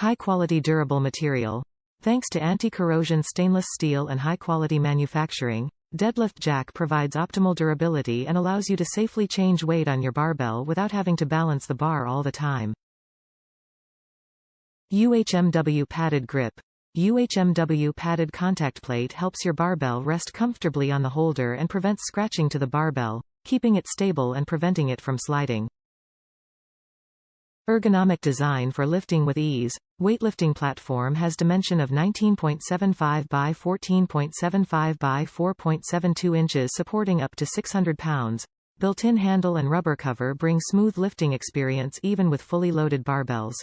High-quality durable material. Thanks to anti-corrosion stainless steel and high-quality manufacturing, Deadlift Jack provides optimal durability and allows you to safely change weight on your barbell without having to balance the bar all the time. UHMW Padded Grip. UHMW padded contact plate helps your barbell rest comfortably on the holder and prevents scratching to the barbell, keeping it stable and preventing it from sliding. Ergonomic design for lifting with ease. Weightlifting platform has dimension of 19.75 by 14.75 by 4.72 inches supporting up to 600 pounds. Built-in handle and rubber cover bring smooth lifting experience even with fully loaded barbells.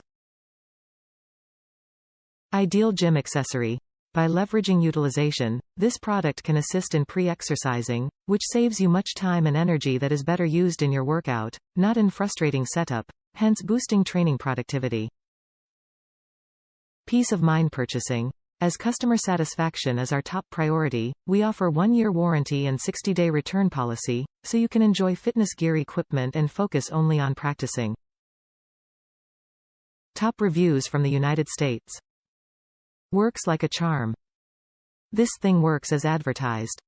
Ideal gym accessory. By leveraging utilization, this product can assist in pre-exercising, which saves you much time and energy that is better used in your workout, not in frustrating setup, hence boosting training productivity. Peace of mind purchasing. As customer satisfaction is our top priority, we offer 1-year warranty and 60-day return policy, so you can enjoy fitness gear equipment and focus only on practicing. Top reviews from the United States. Works like a charm. This thing works as advertised.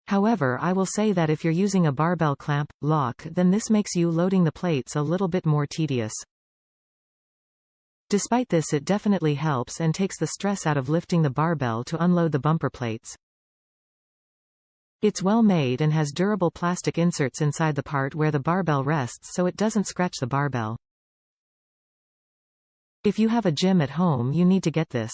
However, I will say that if you're using a barbell clamp, lock, then this makes you loading the plates a little bit more tedious. Despite this, it definitely helps and takes the stress out of lifting the barbell to unload the bumper plates. It's well made and has durable plastic inserts inside the part where the barbell rests so it doesn't scratch the barbell. If you have a gym at home, you need to get this.